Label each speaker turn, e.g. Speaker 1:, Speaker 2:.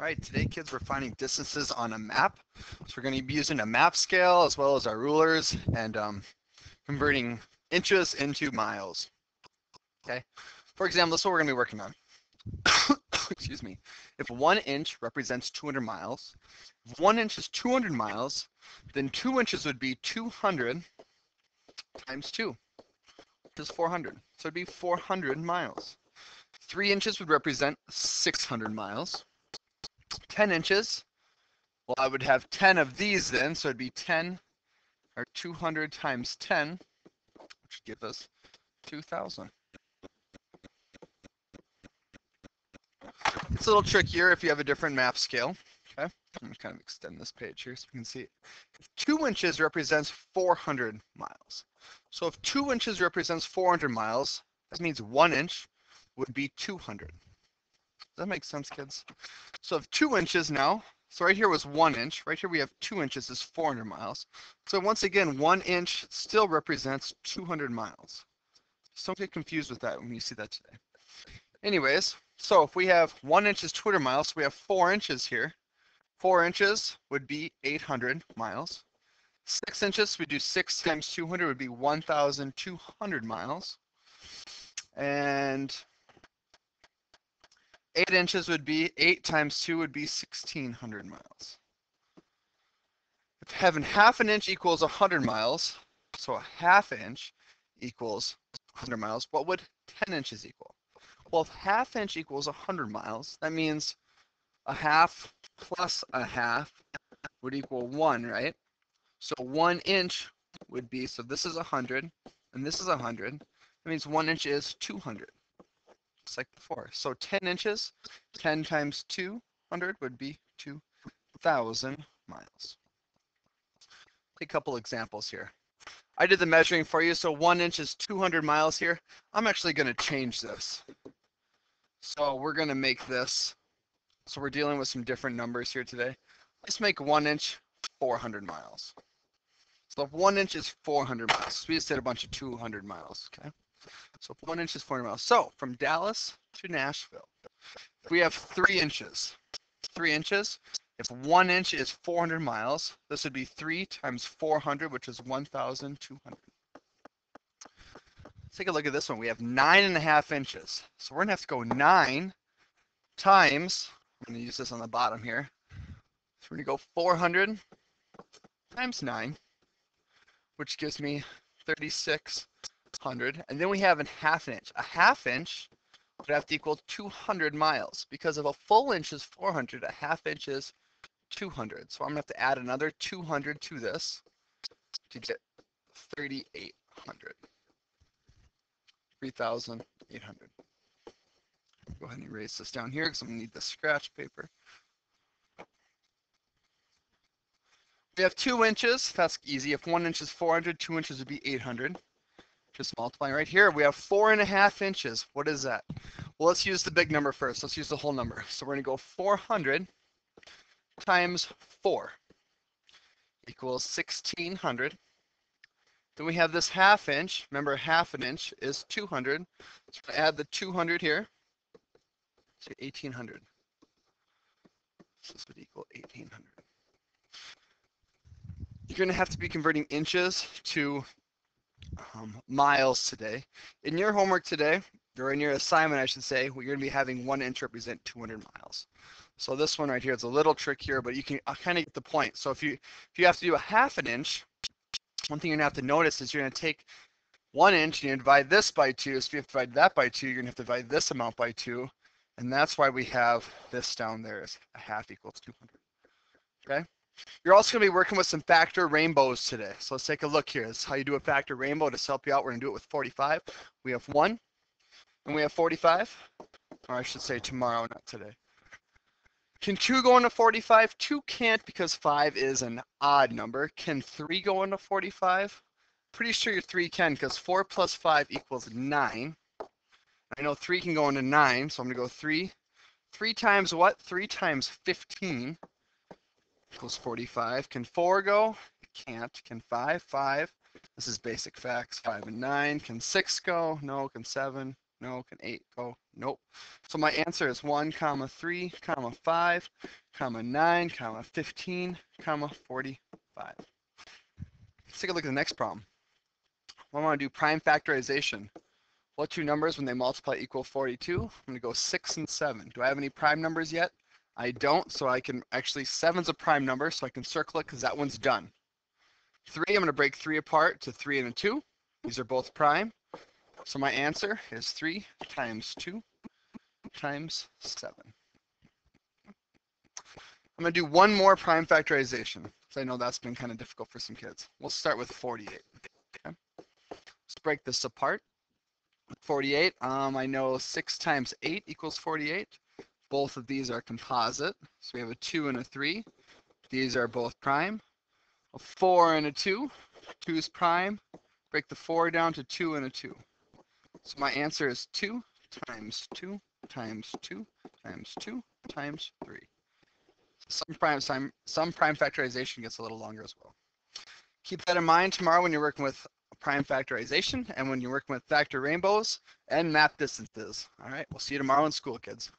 Speaker 1: All right, today, kids, we're finding distances on a map. So we're going to be using a map scale as well as our rulers and converting inches into miles. Okay. For example, this is what we're going to be working on. Excuse me. If 1 inch represents 200 miles, if 1 inch is 200 miles, then 2 inches would be 200 times 2, which is 400. So it'd be 400 miles. 3 inches would represent 600 miles. 10 inches, well, I would have 10 of these then, so it'd be 10 or 200 times 10, which would give us 2,000. It's a little trickier if you have a different map scale. Okay, I'm going to kind of extend this page here so we can see it. 2 inches represents 400 miles. So if 2 inches represents 400 miles, that means 1 inch would be 200. Does that make sense, kids? So if 2 inches now, so right here was 1 inch, right here we have 2 inches is 400 miles. So once again, 1 inch still represents 200 miles. So don't get confused with that when you see that today. Anyways, so if we have 1 inch is 200 miles, so we have 4 inches here. 4 inches would be 800 miles. 6 inches, we do 6 times 200 would be 1,200 miles. And 8 inches would be 8 times 2 would be 1,600 miles. If having half an inch equals 100 miles, so a half inch equals 100 miles, what would 10 inches equal? Well, if half inch equals 100 miles, that means a half plus a half would equal 1, right? So 1 inch would be, so this is 100 and this is 100. That means 1 inch is 200, just like before. So 10 inches, 10 times 200 would be 2,000 miles. A couple examples here. I did the measuring for you, so 1 inch is 200 miles here. I'm actually going to change this. So we're going to make this, so we're dealing with some different numbers here today. Let's make 1 inch 400 miles. So if 1 inch is 400 miles, we just did a bunch of 200 miles, okay? So 1 inch is 400 miles. So from Dallas to Nashville, we have 3 inches. 3 inches. If 1 inch is 400 miles, this would be 3 times 400, which is 1,200. Let's take a look at this one. We have 9.5 inches. So we're going to have to go 9 times, I'm going to use this on the bottom here. So we're going to go 400 times 9, which gives me 3,600. And then we have a half inch. A half inch would have to equal 200 miles, because if a full inch is 400, a half inch is 200. So I'm going to have to add another 200 to this to get 3,800. 3,800. Go ahead and erase this down here because I'm going to need the scratch paper. We have 2 inches. That's easy. If 1 inch is 400, 2 inches would be 800. Just multiplying right here. We have 4.5 inches. What is that? Well, let's use the big number first. Let's use the whole number. So we're going to go 400 times 4 equals 1,600. Then we have this half inch. Remember, half an inch is 200. So we're going to add the 200 here to 1,800. So this would equal 1,800. You're going to have to be converting inches to miles today. In your homework today, or in your assignment, I should say, you're going to be having 1 inch represent 200 miles. So this one right here is a little trickier, but you can kind of get the point. So if you have to do a half an inch, one thing you're going to have to notice is you're going to take 1 inch and you're going to divide this by 2. So if you have to divide that by 2, you're going to have to divide this amount by 2. And that's why we have this down there as a half equals 200. Okay? You're also going to be working with some factor rainbows today. So let's take a look here. This is how you do a factor rainbow to help you out. We're going to do it with 45. We have 1 and we have 45. Or I should say tomorrow, not today. Can 2 go into 45? 2 can't because 5 is an odd number. Can 3 go into 45? Pretty sure your 3 can because 4 plus 5 equals 9. I know 3 can go into 9, so I'm going to go 3. 3 times what? 3 times 15 equals 45. Can 4 go? It can't. Can 5? 5. This is basic facts. 5 and 9. Can 6 go? No. Can 7? No, can 8 go? Nope. So my answer is 1, 3, 5, 9, 15, 45. Let's take a look at the next problem. I want to do prime factorization. What two numbers, when they multiply, equal 42? I'm going to go 6 and 7. Do I have any prime numbers yet? I don't, so I can actually, 7's a prime number, so I can circle it because that one's done. 3, I'm going to break 3 apart to 3 and a 2. These are both prime. So my answer is 3 times 2 times 7. I'm going to do one more prime factorization because I know that's been kind of difficult for some kids. We'll start with 48. Okay. Let's break this apart. 48, I know 6 times 8 equals 48. Both of these are composite. So we have a 2 and a 3. These are both prime. A 4 and a 2. 2 is prime. Break the 4 down to 2 and a 2. So my answer is 2 times 2 times 2 times 2 times 3. Some prime factorization gets a little longer as well. Keep that in mind tomorrow when you're working with prime factorization and when you're working with factor rainbows and map distances. All right, we'll see you tomorrow in school, kids.